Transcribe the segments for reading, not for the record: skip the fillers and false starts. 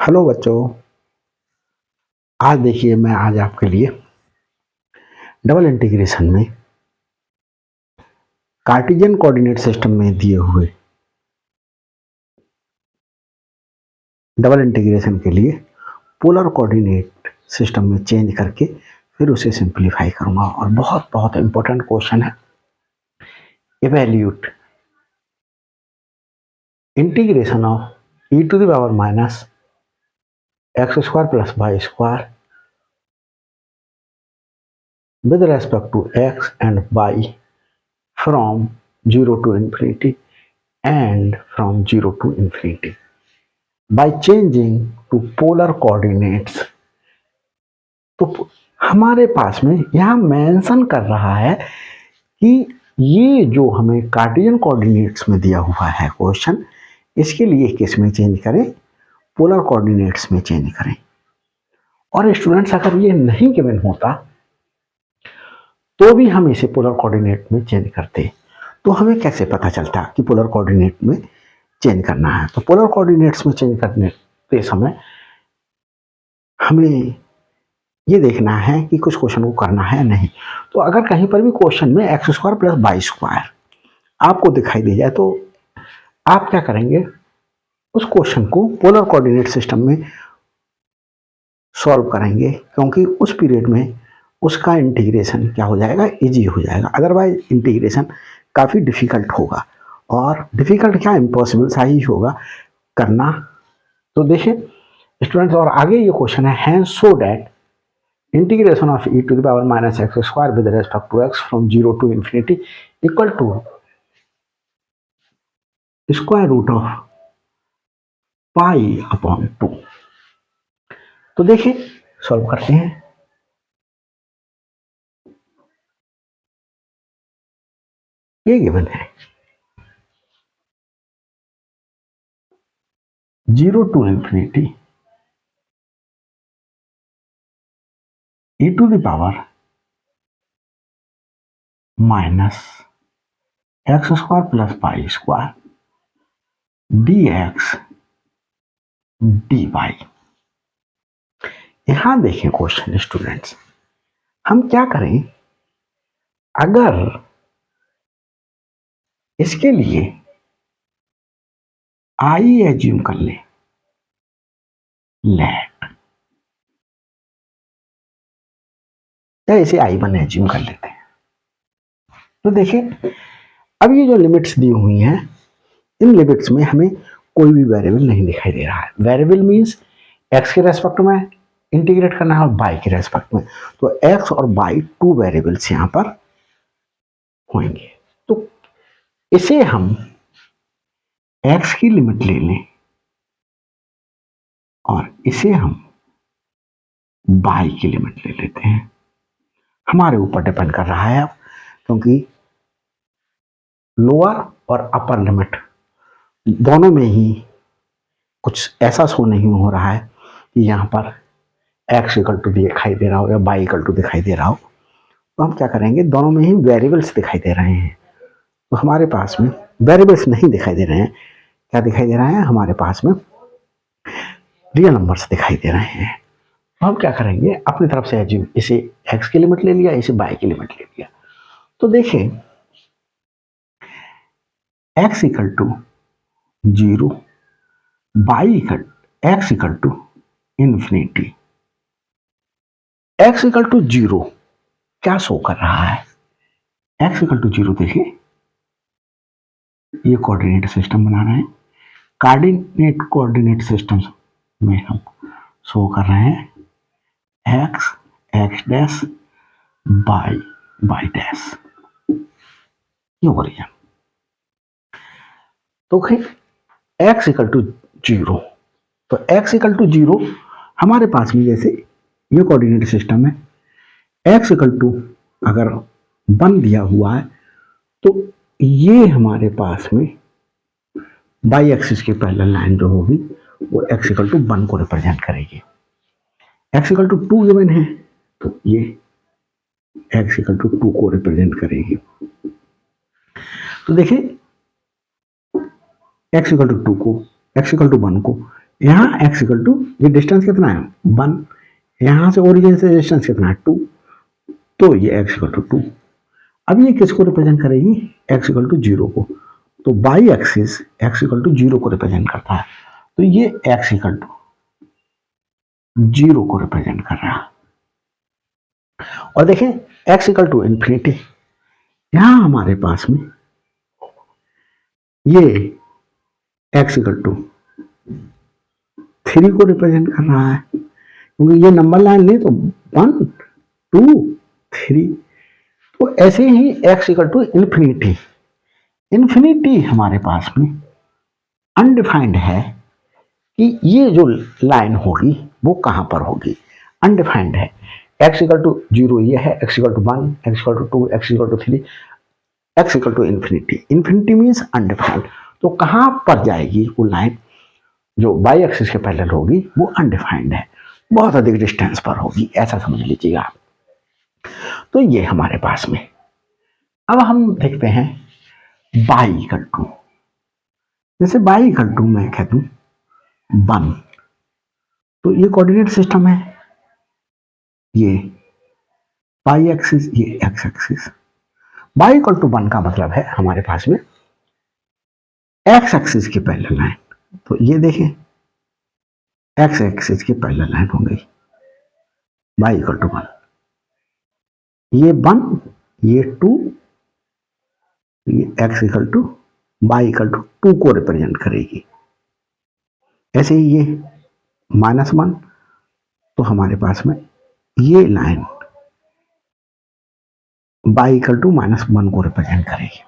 Hello बच्चों। आज देखिए मैं आज आपके लिए डबल इंटीग्रेशन में कार्टेशियन कोऑर्डिनेट सिस्टम में दिए हुए डबल इंटीग्रेशन के लिए पोलर कोऑर्डिनेट सिस्टम में चेंज करके फिर उसे सिंपलीफाई करूंगा। और बहुत बहुत इंपॉर्टेंट क्वेश्चन है। Evaluate integration of e to the power minus x square plus y square with respect to x and y from 0 to infinity and from 0 to infinity by changing to polar coordinates। तो हमारे पास में यहाँ mention कर रहा है कि ये जो हमें कार्टेशियन कोऑर्डिनेट्स में दिया हुआ है क्वेश्चन, इसके लिए किस में चेंज करें? पोलर कोऑर्डिनेट्स में चेंज करें। और स्टूडेंट्स अगर ये नहीं गिवन होता तो भी हम इसे पोलर कोऑर्डिनेट में चेंज करते, तो हमें कैसे पता चलता कि पोलर कोऑर्डिनेट में चेंज करना है? तो पोलर कोऑर्डिनेट्स में चेंज करने के समय हमें ये देखना है कि कुछ क्वेश्चन को करना है नहीं। तो अगर कहीं पर भी क्वेश्चन में x square plus y square आपको दिखाई दे जाए तो आप क्या करेंगे? उस क्वेश्चन को पोलर कोऑर्डिनेट सिस्टम में सॉल्व करेंगे, क्योंकि उस पीरियड में उसका इंटीग्रेशन क्या हो जाएगा? इजी हो जाएगा। अदरवाइज इंटीग्रेशन काफ़ी डिफिकल्ट होगा, और डिफिकल्ट क्या, इम्पॉसिबल सा ही होगा करना। तो देखिए स्टूडेंट्स, और आगे ये क्वेश्चन है so that integration of e to the power minus x square with respect to x from 0 to infinity equal to square root of pi upon 2। तो देखिए सॉल्व करते हैं। ये गिवन है 0 to infinity e to the power minus x square plus pi square d x d y. यहां देखें question students, हम क्या करें? अगर इसके लिए आई एज्यूम कर ले, लेट, या इसे आई वन एज्यूम कर लेते हैं। तो देखिए अब ये जो लिमिट्स दी हुई हैं, इन लिमिट्स में हमें कोई भी वेरिएबल नहीं दिखाई दे रहा है। वेरिएबल मींस एक्स के रेस्पेक्ट में इंटीग्रेट करना है और वाई के रेस्पेक्ट में। तो एक्स और वाई टू वेरिएबल्स यहां पर होंगे। तो इसे हम एक्स की लिमिट ले लें और इसे हम वाई की लिमिट ले लेते हैं। हमारे ऊपर डिपेंड कर रहा है अब, क्योंकि लोअर और अपर लिमिट दोनों में ही कुछ ऐसा शो नहीं हो रहा है कि यहाँ पर एक्स इक्वल टू दिखाई दे रहा हो या वाई इक्वल टू दिखाई दे रहा हो। तो हम क्या करेंगे? दोनों में ही वेरिएबल्स दिखाई दे रहे हैं। तो हमारे पास में वेरिएबल्स नहीं दिखाई दे रहे हैं, क्या दिखाई दे रहा है? हमारे पास में रियल नंबर्स दिखाई दे रहे हैं। तो हम क्या करेंगे? अपनी तरफ से एज्यूम, इसे एक्स की लिमिट ले लिया, इसे वाई की लिमिट ले लिया। तो देखें x equal to 0, y equal x equal to infinity. X equal to 0 क्या शो कर रहा है? एक्स इक्वल टू 0 देखिए, ये कोऑर्डिनेट सिस्टम बना रहे हैं। कार्डिनेट कोऑर्डिनेट सिस्टम में हम शो कर रहे हैं x x dash y y dash, ये हो रही है। तो एक्स इक्वल टू 0, तो एक्स इक्वल टू 0 हमारे पास में जैसे ये कोऑर्डिनेट सिस्टम है, एक्स इक्वल टू अगर 1 दिया हुआ है तो ये हमारे पास में बाई एक्सिस की पैरेलल लाइन जो होगी वो एक्स इक्वल टू 1 को रिप्रेजेंट करेगी। एक्स इक्वल टू 2 गिवन है तो ये एक्स इक्वल टू 2 को रिप्रेजेंट करेगी। तो देखिए एक्स इक्वल टू 2 को, एक्स इक्वल टू 1 को यहाँ x इक्वल टू, ये डिस्टेंस कितना है 1, यहाँ से ओरिजिन से डिस्टेंस कितना है 2, तो ये x इक्वल टू 2। अब ये किसको रिप्रेजेंट करेगी, x इक्वल टू 0 को, तो y axis x equal to 0 को रिप्रेजेंट करता है, तो ये x इक्वल टू 0 को रिप्रेजेंट कर रहा है। और देखें x इक्वल टू इन्फिनिटी, यहां हमारे पास में ये x इक्वल टू 3 को रिप्रेजेंट कर रहा है, क्योंकि ये नंबर लाइन ले तो 1 2 3, तो ऐसे ही x equal to infinity, infinity हमारे पास में अनडिफाइंड है कि ये जो लाइन होगी वो कहां पर होगी, अनडिफाइंड है। x इक्वल टू 0 ये है, x equal to 1, x equal to 2, x equal to 3, x equal to infinity, infinity means undefined. तो कहां पर जाएगी वो लाइन जो बाई एक्सिस के पैरेलल होगी, वो अनडिफाइंड है, बहुत अधिक डिस्टेंस पर होगी, ऐसा समझ लीजिएगा आप। तो ये हमारे पास में, अब हम देखते हैं बाई इक्वल टू, जैसे बाई इक्वल टू मैं कह दूं 1, तो ये कोऑर्डिनेट सिस्टम है, ये बाई एक्सिस, ये x axis. Y equal to 1 का मतलब है हमारे पास में एक्स एक्सिस की पैरेलल लाइन, तो ये देखें एक्स एक्सिस की पैरेलल लाइन हो गई बाई इक्वल टू 1, ये 1 ये 2, ये x equal to y equal to 2 को रिप्रेजेंट करेगी। ऐसे ही ये -1, तो हमारे पास में ये लाइन बाई इक्वल टू -1 को रिप्रेजेंट करेगी।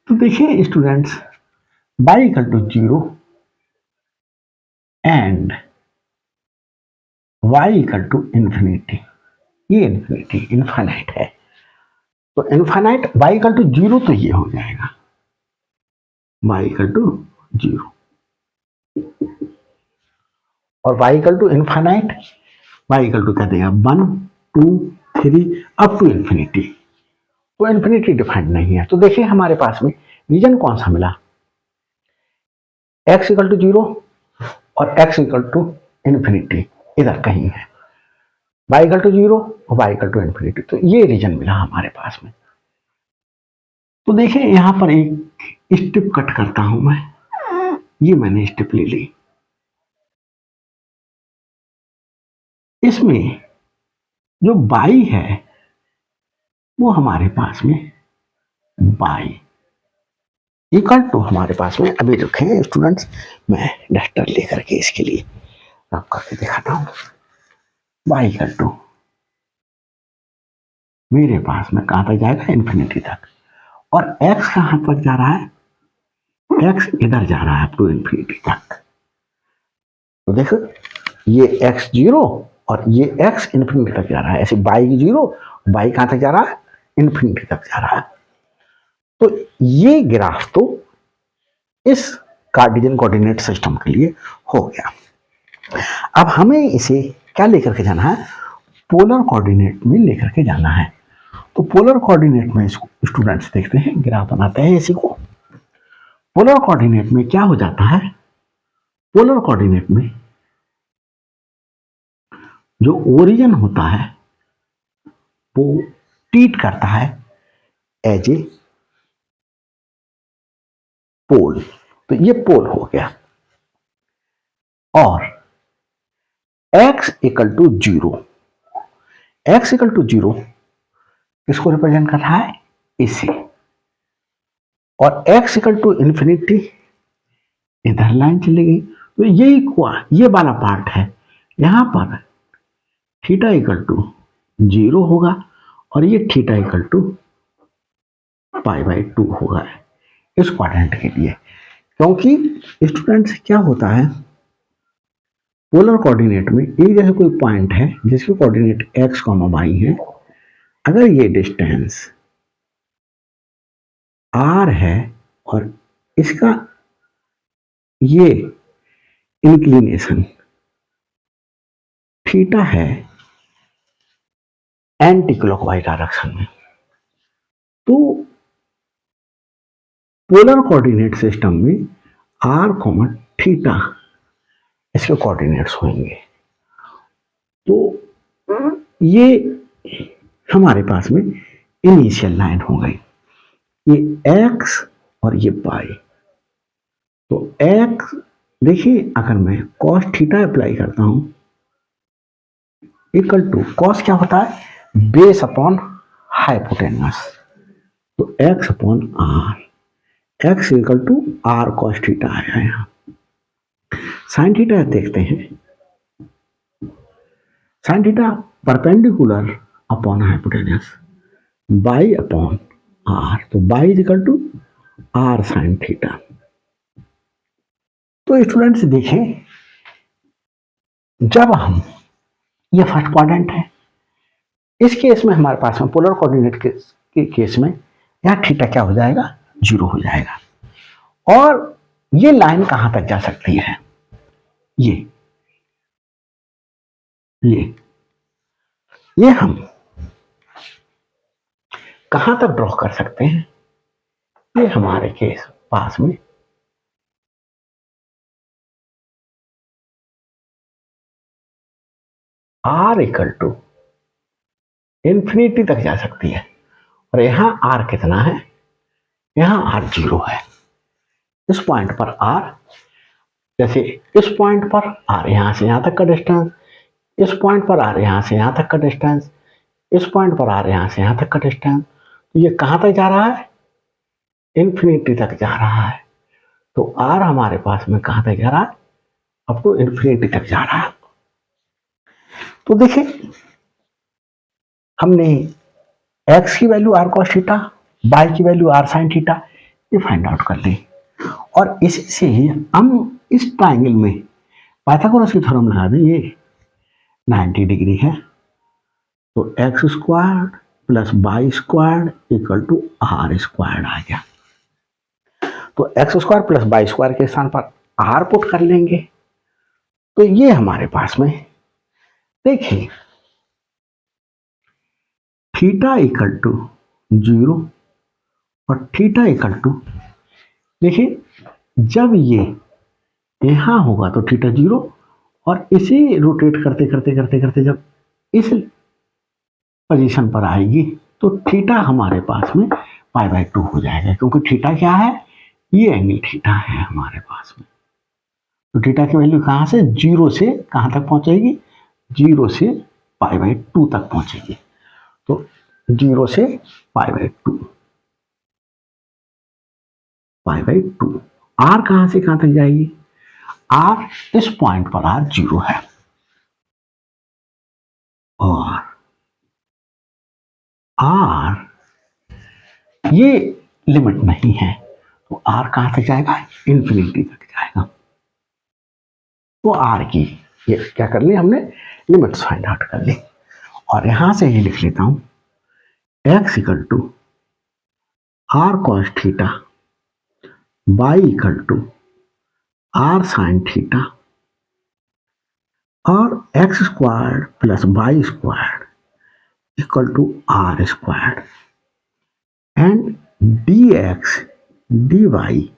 तो देखिए students, y equal to 0 and y equal to infinity, ये इन्फिनिटी इनफाइनाइट है, तो इनफाइनाइट वाई इक्वल टू 0, तो ये हो जाएगा वाई इक्वल टू 0, और y equal to infinite, y equal to कह देगा 1 2 3 अप टू इन्फिनिटी, तो इन्फिनिटी डिफाइंड नहीं है। तो देखिए हमारे पास में रीजन कौन सा मिला, x इक्वल टू 0 और x इक्वल टू इन्फिनिटी इधर कहीं है, y इक्वल टू 0 और y इक्वल टू इन्फिनिटी, तो ये रीजन मिला हमारे पास में। तो देखिए यहां पर एक स्टेप कट करता हूं मैं, ये मैंने स्टेप ले ली, इसमें जो बाई है वो हमारे पास में बाई इक्वल टू, हमारे पास में अभी रखें स्टूडेंट्स, मैं डस्टर लेकर के इसके लिए रब करके दिखाता हूं, बाई इक्वल टू मेरे पास में कहां तक जाएगा, इन्फिनिटी तक, और x कहां तक जा रहा है, x इधर जा रहा है अप टू इन्फिनिटी तक। तो देखो ये x 0 और ये x इन्फिनिटी तक जा रहा है, ऐसे बाई 0, बाई कहां तक जा रहा है, इन्फिनिटी तक जा रहा है। तो ये ग्राफ तो इस कार्टेशियन कोऑर्डिनेट सिस्टम के लिए हो गया। अब हमें इसे क्या लेकर के जाना है, पोलर कोऑर्डिनेट में लेकर के जाना है। तो पोलर कोऑर्डिनेट में इसको स्टूडेंट्स देखते हैं, ग्राफ बनाते हैं इसी को। पोलर कोऑर्डिनेट में क्या हो जाता है, पोलर कोऑर्डिनेट में जो ओरिजिन होता है वो ट्रीट करता है एज ए पोल, तो ये पोल हो गया, और x equal to 0, x equal to 0 किसको रिप्रेजेंट कर रहा है, इसे, और x इक्वल टू इन्फिनिटी इधर लाइन चली गई, तो ये वाला पार्ट है, यहां पर थीटा इक्वल टू 0 होगा और ये theta equal to pi by 2 होगा इस क्वाड्रेंट के लिए। क्योंकि स्टूडेंट्स क्या होता है, पोलर कोऑर्डिनेट में एक जैसे कोई पॉइंट है जिसके कोऑर्डिनेट x, y है, अगर ये डिस्टेंस r है और इसका ये इंक्लिनेशन थीटा है एंटी क्लॉकवाइज डायरेक्शन में, तो पोलर कोऑर्डिनेट सिस्टम में आर कॉमा थीटा इसके कोऑर्डिनेट्स होंगे। तो ये हमारे पास में इनिशियल लाइन हो गई, ये एक्स और ये वाई। तो एक्स देखिए, अगर मैं कॉस थीटा अप्लाई करता हूं इक्वल टू कॉस क्या होता है, बेस अपॉन हाइपोटेनस, तो x upon r, x equal to r cos theta आया यहाँ। साइन थीटा देखते हैं, sine theta perpendicular upon hypotenuse y upon r, तो y is equal to r sine theta. तो स्टूडेंट्स देखें, जब हम ये फर्स्ट क्वाड्रेंट है, इस केस में हमारे पास में पोलर कोऑर्डिनेट के केस में यहाँ थीटा क्या हो जाएगा, 0 हो जाएगा। और ये लाइन कहां तक जा सकती है, ये हम कहां तक ड्रॉ कर सकते हैं, ये हमारे केस पास में आर इक्वल टू इंफिनिटी तक जा सकती है। और यहां आर कितना है, यहां आर 0 है। इस पॉइंट पर आर, जैसे इस पॉइंट पर आर यहां से यहां तक का डिस्टेंस, इस पॉइंट पर आर यहां से यहां तक का डिस्टेंस, इस पॉइंट पर आर यहां से यहां तक का डिस्टेंस, तो ये कहां तक जा रहा है, इंफिनिटी तक जा रहा है। तो आर हमारे पास में कहां तक जा रहा है, अप टू इंफिनिटी तक जा रहा है। तो देखिए, हमने एक्स की value r cos theta, y की वैल्यू आर साइन थीटा ये फाइंड आउट कर ली। और इसी से ही हम इस ट्राइंगल में पाइथागोरस की थ्योरम लगा दें, ये 90 डिग्री है, तो x square plus y square equal to r square आ गया। तो x square plus y square के स्थान पर आर पुट कर लेंगे, तो ये हमारे पास में देखिए थीटा इक्वल टू 0 और थीटा इक्वल टू, देखिए जब ये यहां होगा तो थीटा 0, और इसे रोटेट करते करते करते करते जब इस पोजीशन पर आएगी तो थीटा हमारे पास में पाई बाय 2 हो जाएगा, क्योंकि थीटा क्या है, ये एंगल थीटा है हमारे पास में। तो थीटा की वैल्यू कहां से, 0 से कहां तक पहुंचेगी, 0 से पाई बाय 2 तक पहुंचेगी। तो 0 से pi by 2, pi by 2, r कहां से कहां तक जाएगी, आर इस पॉइंट पर आर 0 है, और आर ये लिमिट नहीं है, तो आर कहां तक जाएगा, इंफिनिटी तक जाएगा। तो आर की ये क्या कर ली हमने, लिमिट्स फाइंड आउट कर ली। और यहां से ही लिख लेता हूं, x equal to r cos theta, y equal to r sine theta, और x square plus y square equal to r square, and d x d y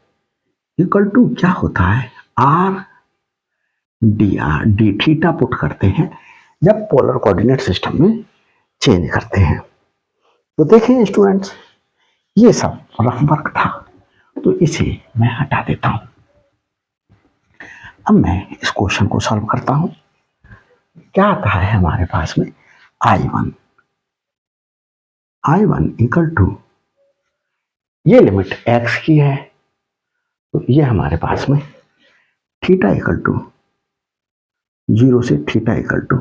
equal to क्या होता है, r d r, d theta put करते हैं जब polar coordinate system में change करते हैं। तो देखें स्टूडेंट्स, ये सब रफ वर्क था, तो इसे मैं हटा देता हूं। अब मैं इस क्वेश्चन को सॉल्व करता हूं। क्या आता है हमारे पास में, I1 इक्वल टू, ये लिमिट x की है, तो ये हमारे पास में थीटा इक्वल टू 0 से theta equal to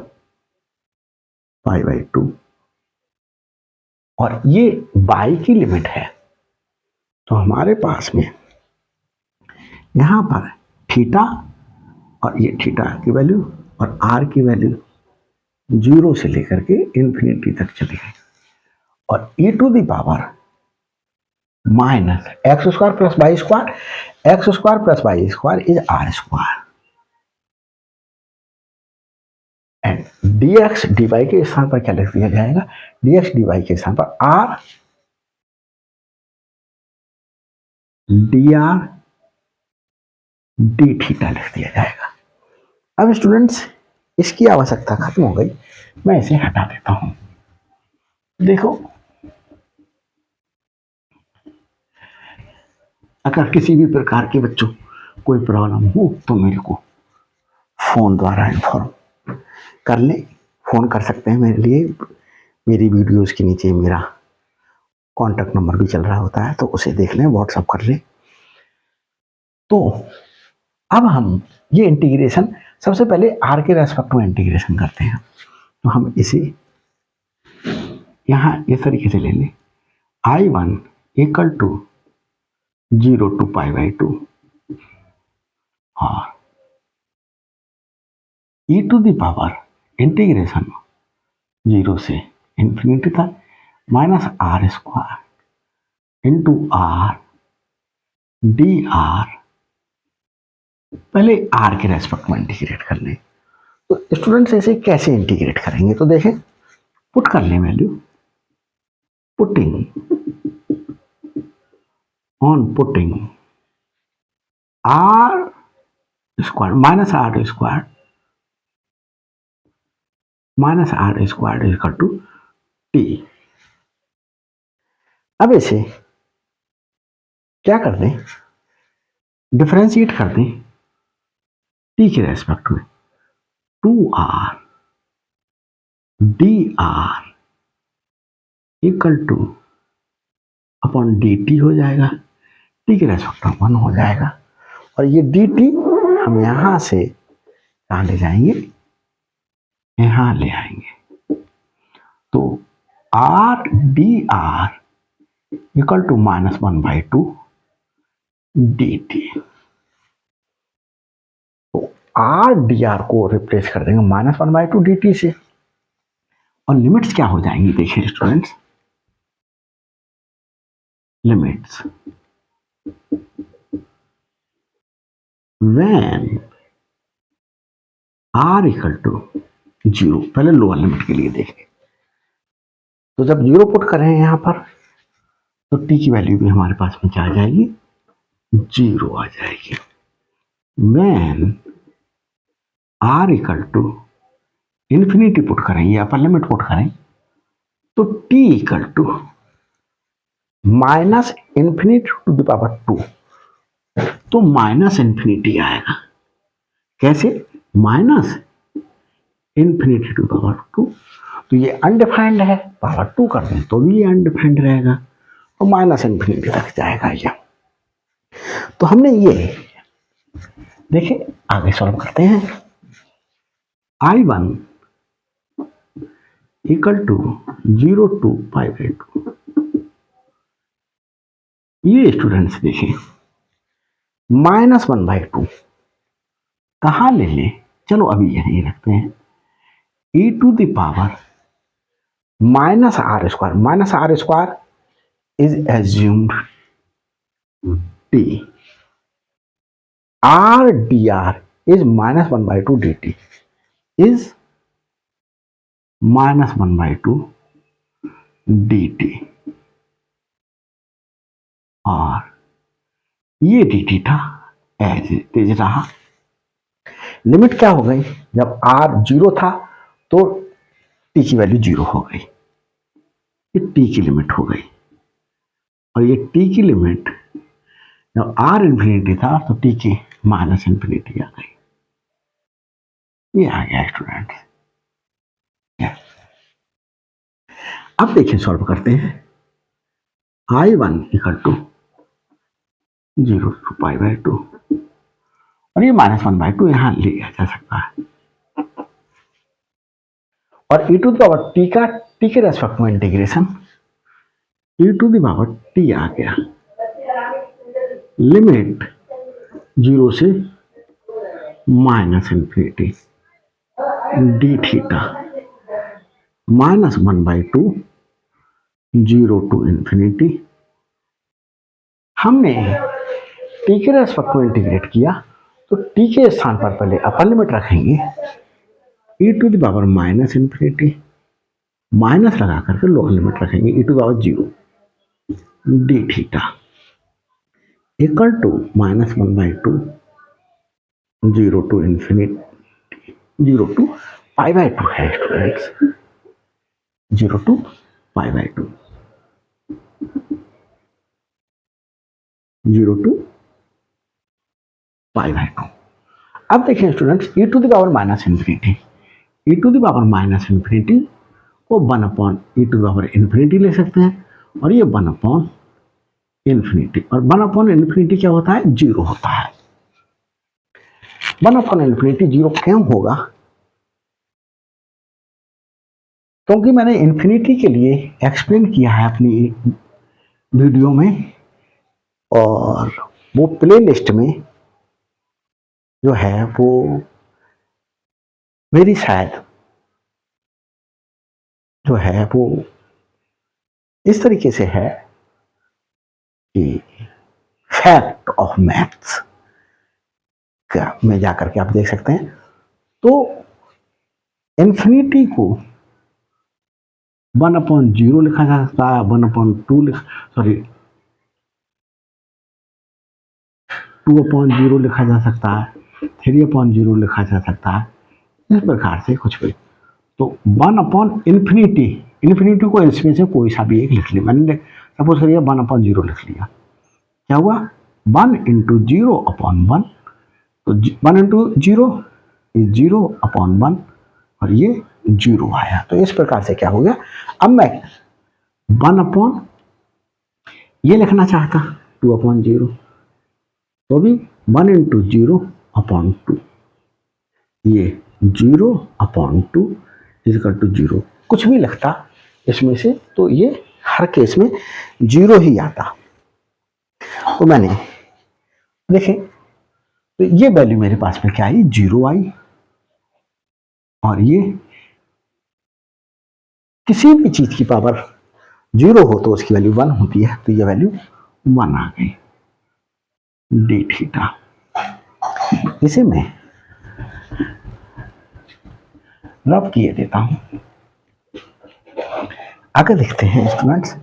pi by 2, और ये y की लिमिट है, तो हमारे पास में यहां पर थीटा और ये थीटा की वैल्यू और r की वैल्यू 0 से लेकर के इंफिनिटी तक चली गई, और e to the power minus x square plus y square, x square plus y square is r square, and dx dy के स्थान पर क्या लिख दिया जाएगा, dx dy के स्थान पर r D r d theta लिख दिया जाएगा। अब स्टूडेंट्स इसकी आवश्यकता खत्म हो गई, मैं इसे हटा देता हूं। देखो, अगर किसी भी प्रकार के बच्चों कोई प्रॉब्लम हो तो मेरे को फोन द्वारा इन्फॉर्म कर ले, फोन कर सकते हैं मेरे लिए। मेरी वीडियोस के नीचे मेरा कॉन्टैक्ट नंबर भी चल रहा होता है, तो उसे देख लें, व्हाट्सअप कर लें। तो अब हम ये इंटीग्रेशन सबसे पहले आर के रेस्पेक्ट में इंटीग्रेशन करते हैं। तो हम इसे यहाँ इस तरीके से ले लें, I1 इक्वल टू 0 to π/2 और e to the power integration 0 से इंफिनिटी तक minus r square into r d r, पहले आर के रेस्पेक्ट में इंटीग्रेट कर लें। तो स्टूडेंट्स ऐसे कैसे इंटीग्रेट करेंगे, तो देखें, पुट कर लें value, putting r square minus r square equal to t. अब इसे क्या कर दें, डिफरेंशिएट कर दें टी के रेस्पेक्ट में, 2r dr equal two upon dt हो जाएगा, टी के रेस्पेक्ट में 1 हो जाएगा। और ये dt हम यहां से कहाँ ले जाएंगे, यहां ले आएंगे। तो r dr equal to -1/2 dt। तो r dr को रिप्लेस कर देंगे -1/2 dt से। और लिमिट्स क्या हो जाएंगी, देखिए students, limits when r equal to 0, पहले लोअर लिमिट के लिए देखें। तो जब 0 पुट करें यहां पर, तो t की वैल्यू भी हमारे पास में क्या आ जाएगी, 0 आ जाएगी। When r equal to infinity put करें या अपर लिमिट पुट करें, तो t equal to minus infinity to the power 2, तो माइनस इंफिनिटी आएगा। कैसे, माइनस इंफिनिटी टू पावर 2, तो ये अनडिफाइंड है, पावर 2 कर दें तो भी ये अनडिफाइंड रहेगा, तो माइनस इंफिनिटी तक जाएगा ये। तो हमने ये देखिए, आगे सॉल्व करते हैं। I1 इक्वल टू 0 to π/2, ये स्टूडेंट्स देखें, -1/2 कहाँ ले लें, चलो अभी यहीं रखते हैं, e to the power -r² is assumed t, r dr is -1/2 dt is -1/2 dt, और ये dt था एज इट इज रहा। लिमिट क्या हो गई, जब r 0 था तो t की वैल्यू 0 हो गई, ये t की लिमिट हो गई। और ये t की लिमिट जब r इंफिनिटी था तो t की माइनस इंफिनिटी आ गई। ये आ गया स्टूडेंट। अब देखिए, सॉल्व करते हैं। I1 इक्वल टू 0 to π/2, और ये -1/2 यहां लिया जा सकता है। और e to the power t के रेस्पेक्ट में integration, e to the power t आ गया, लिमिट 0 से minus infinity d theta -1/2 0 to infinity. हमने t के रेस्पेक्ट में इंटीग्रेट किया, तो t के स्थान पर पहले अपर लिमिट रखेंगे, e to the power minus infinity, minus लगा करके लोअर लिमिट रखेंगे, e to the power 0 d theta. Equal to -1/2 0 to infinity 0 to π/2 है स्टूडेंट्स, 0 to π/2, 0 to π/2। अब देखिए students, e to the power minus infinity, e to the power minus infinity को 1 upon e to the power infinity ले सकते हैं, और ये 1 upon infinity, और 1 अपॉन इन्फिनिटी क्या होता है, 0 होता है। 1 अपॉन इन्फिनिटी 0 क्यों होगा, क्योंकि मैंने इन्फिनिटी के लिए एक्सप्लेन किया है अपनी एक वीडियो में, और वो प्ले लिस्ट में जो है वो मेरी शायद जो है वो इस तरीके से है कि फैक्ट ऑफ मैथ्स का में जाकर के आप देख सकते हैं। तो इन्फिनिटी को 1 अपॉन 0 लिखा जा सकता है, 1 अपॉन 2 2 अपॉन 0 लिखा जा सकता है, 3 अपॉन 0 लिखा जा सकता है, इस प्रकार से कुछ भी। तो 1 अपॉन इन्फिनिटी, इन्फिनिटी को इसमें से कोई सा भी एक लिख लिया, मैंने सपोज करिए 1 अपॉन 0 लिख लिया, क्या हुआ 1 इंटू 0 अपॉन 1, तो 1 इंटू 0 इज 0 अपॉन 1, और ये 0 आया। तो इस प्रकार से क्या हो गया, अब मैं 1 अपॉन ये लिखना चाहता 2 अपॉन 0, तो भी 1 इंटू 0 अपॉन 2, ये 0 अपॉन 2 इजकल टू 0, कुछ भी लिखता इसमें से तो ये हर केस में 0 ही आता। तो मैंने देखें, तो ये वैल्यू मेरे पास में क्या आई, 0 आई, और ये किसी भी चीज की पावर 0 हो तो उसकी वैल्यू 1 होती है, तो ये वैल्यू 1 आ गई डी थीटा। इसे मैं रब किए देता हूं। आगे देखते हैं स्टूडेंट्स,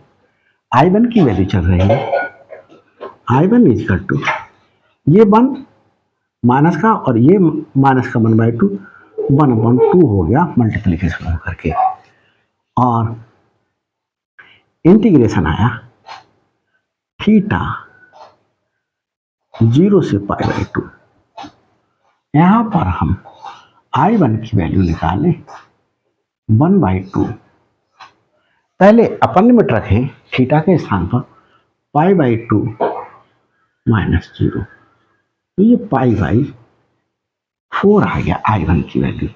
I1 की वैल्यू चल रही है, I1 इज इक्वल टू ये 1 माइनस का और ये माइनस का 1/2, 1/2 हो गया मल्टीप्लीकेशन होकर के, और इंटीग्रेशन आया थीटा 0 से π/2। यहां पर हम I1 की वैल्यू निकालें 1/2, पहले अपर लिमिट रखें थीटा के स्थान पर π/2 -0, तो ये π/4 आ गया I1 की वैल्यू।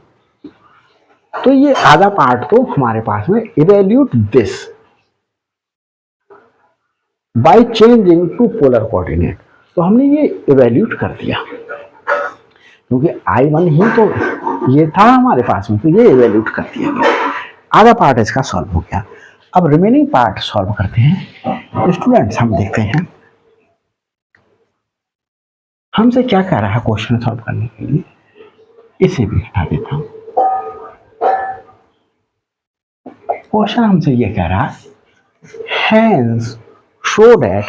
तो ये आधा पार्ट तो हमारे पास में evaluate this by changing to polar coordinate, तो हमने ये इवैल्यूट कर दिया क्योंकि I1 ही तो ये था हमारे पास में, तो ये इवैल्यूट कर दिया गया, आधा पार्ट इसका सॉल्व हो गया। अब रिमेनिंग पार्ट सॉल्व करते हैं स्टूडेंट्स। हम देखते हैं हमसे क्या कह रहा है क्वेश्चन सॉल्व करने के लिए, इसे भी हटा देता हूं। क्वेश्चन हमसे ये कह रहा है, hence show that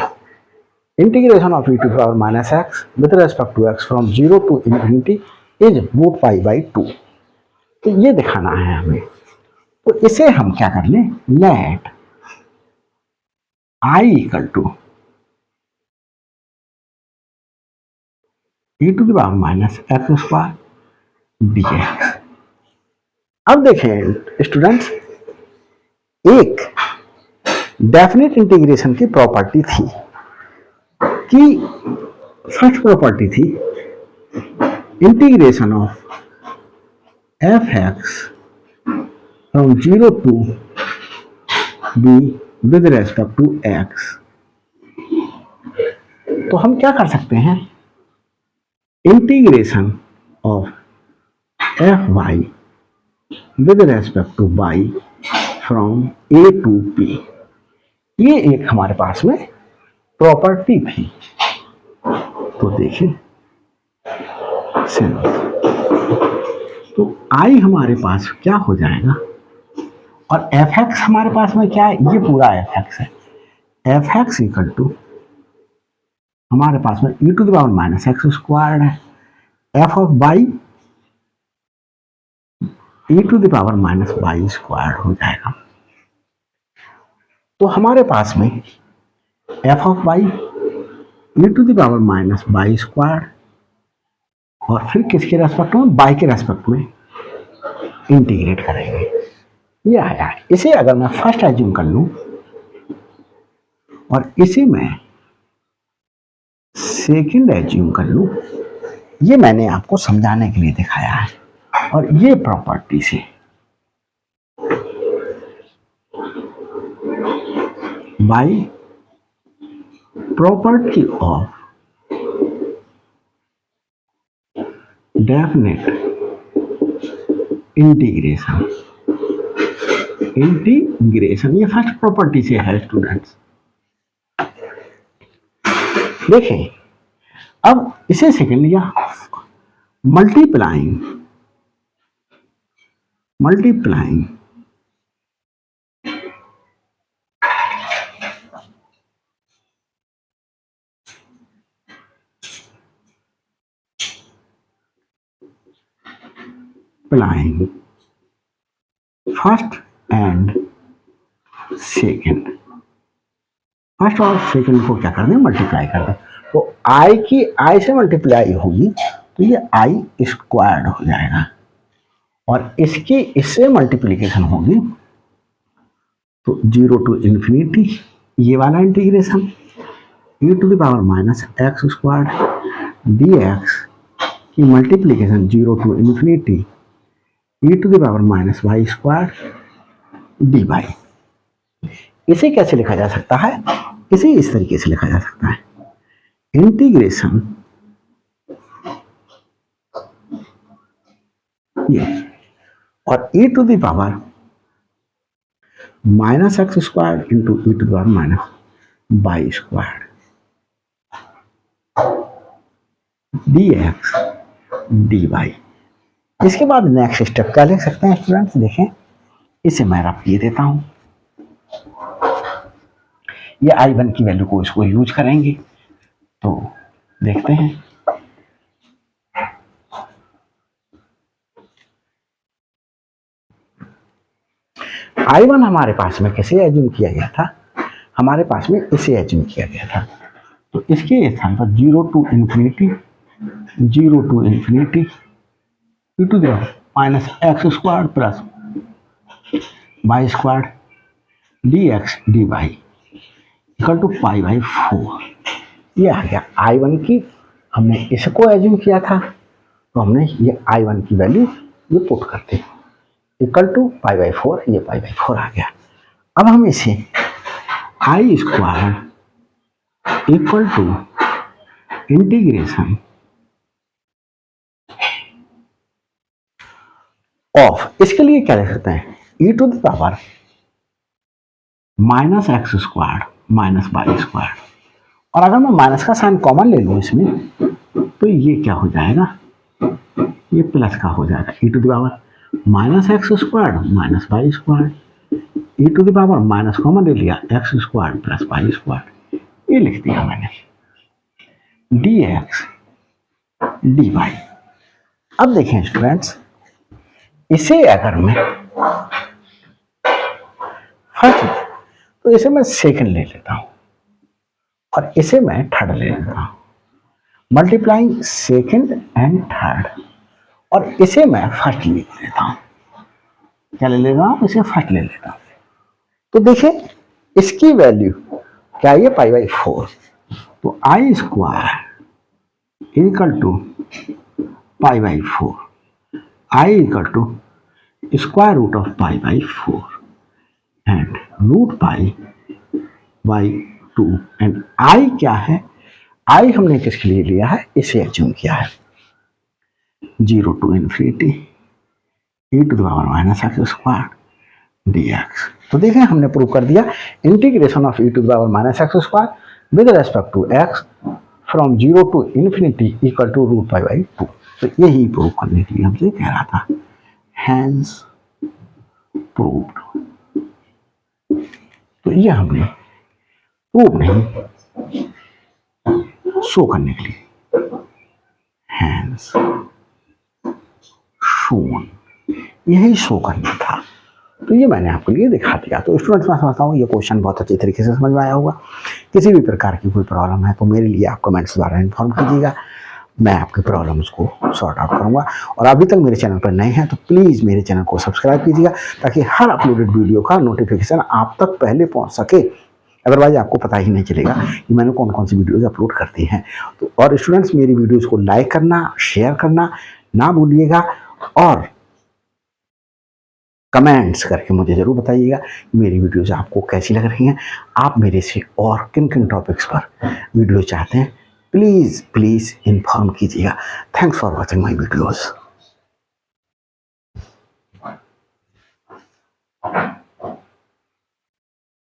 integration of e to the power minus x with respect to x from 0 to infinity is root π/2। तो ये दिखाना है हमें, तो इसे हम क्या कर लें, let I equal to e to the power minus x² dx। अब देखें स्टूडेंट्स, एक डेफिनेट इंटीग्रेशन की प्रॉपर्टी थी कि फर्स्ट प्रॉपर्टी थी integration of f(x) from 0 to b with respect to x। तो हम क्या कर सकते हैं, integration of fy with respect to y from a to b, ये एक हमारे पास में प्रॉपर्टी थी। तो देखिए तो I हमारे पास क्या हो जाएगा, और fx हमारे पास में क्या है, ये पूरा fx है, fx इक्वल टू हमारे पास में e to the power minus x square है, F of by e to the power minus y square हो जाएगा। तो हमारे पास में F of by e to the power minus y square और फिर किसके रेस्पेक्ट में, बाई के रेस्पेक्ट में इंटीग्रेट करेंगे। ये आया। इसे अगर मैं फर्स्ट एज्यूम कर लूं और इसे मैं सेकंड एज्यूम कर लूं, ये मैंने आपको समझाने के लिए दिखाया है। और ये प्रॉपर्टी से by property of definite integration, ये फर्स्ट प्रॉपर्टी से है स्टूडेंट्स। देखें, अब इसे सेकंड लिया, multiplying first and second, first और सेकंड को क्या कर दें, मल्टीप्लाई कर दें। तो आई की आई से मल्टीप्लाई होगी तो ये आई स्क्वायर्ड हो जाएगा, और इसकी इससे मल्टीप्लीकेशन होगी तो 0 टू इन्फिनिटी ये वाला integration e to the power minus x square d x की multiplication 0 to infinity e to the power minus y square d y. इसे कैसे लिखा जा सकता है, इसे इस तरीके से लिखा जा सकता है, इंटीग्रेशन ये और e to the power minus x square into e to the power minus y square d x d y. इसके बाद नेक्स्ट स्टेप क्या लिख सकते हैं स्टूडेंट्स, देखें, इसे मैं रख दिए देता हूं। ये I1 की वैल्यू को इसको यूज करेंगे, तो देखते हैं। I1 हमारे पास में किसे एज्यूम किया गया था, हमारे पास में इसे एज्यूम किया गया था। तो इसके स्थान पर 0 to infinity e to the minus x square plus y square d x d y equal to pi by 4। ये आ गया I1 की, हमने इसको एज्यूम किया था तो हमने ये I1 की वैल्यू ये पुट करते इक्वल टू पाई बाई 4, ये पाई बाई 4 आ गया। अब हम इसे I square equal to integration of, इसके लिए क्या लिख सकते हैं, e to the power minus x square minus y square, और अगर मैं माइनस का साइन कॉमन ले लूँ इसमें तो ये क्या हो जाएगा, ये प्लस का हो जाएगा, e to the power minus x square minus y square, e to the power minus common ले लिया x square plus y square, ये लिख दिया मैंने डी एक्स डी वाई। अब देखें स्टूडेंट्स, इसे अगर मैं फर्स्ट, तो इसे मैं सेकंड ले लेता हूं और इसे मैं थर्ड ले लेता हूं, मल्टीप्लाइंग सेकंड एंड थर्ड, और इसे मैं फर्स्ट ले लेता हूं। क्या ले लेता हूं, इसे फर्स्ट ले लेता हूं। तो देखिए इसकी वैल्यू क्या है, पाई बाई 4, तो I square equal to pi by 4, I equal to square root of pi by 4 and root pi by 2, and I क्या है, आई हमने किसके लिए लिया है, इसे एज्यूम किया है 0 to infinity e to the power minus x square d x. तो देखें हमने प्रूव कर दिया integration of e to the power minus x square with respect to x from 0 to infinity equal to root pi by 2। तो यही prove करने के लिए हमसे कह रहा था, हैंस प्रूव्ड। तो ये हमने प्रूव नहीं शो करने के लिए, हैंड्स शोन, यही शो करना था। तो ये मैंने आपके लिए दिखा दिया। तो स्टूडेंट्स, मैं समझता हूँ ये क्वेश्चन बहुत अच्छी तरीके से समझ में आया होगा। किसी भी प्रकार की कोई प्रॉब्लम है तो मेरे लिए आप कमेंट्स द्वारा इन्फॉर्म कीजिएगा, मैं आपके प्रॉब्लम्स को सॉर्ट आउट करूँगा। और अभी तक मेरे चैनल पर नए हैं तो प्लीज़ मेरे चैनल को सब्सक्राइब कीजिएगा, ताकि हर अपलोडेड वीडियो का नोटिफिकेशन आप तक पहले पहुँच सके। अदरवाइज आपको पता ही नहीं चलेगा कि मैंने कौन कौन सी वीडियोज़ अपलोड करती हैं। तो और स्टूडेंट्स, मेरी वीडियोज़ को लाइक करना, शेयर करना ना भूलिएगा, और कमेंट्स करके मुझे ज़रूर बताइएगा कि मेरी वीडियोज़ आपको कैसी लग रही हैं, आप मेरे से और किन किन टॉपिक्स पर वीडियो चाहते हैं। प्लीज़ प्लीज़ इन्फॉर्म कीजिएगा। Thanks for watching my videos.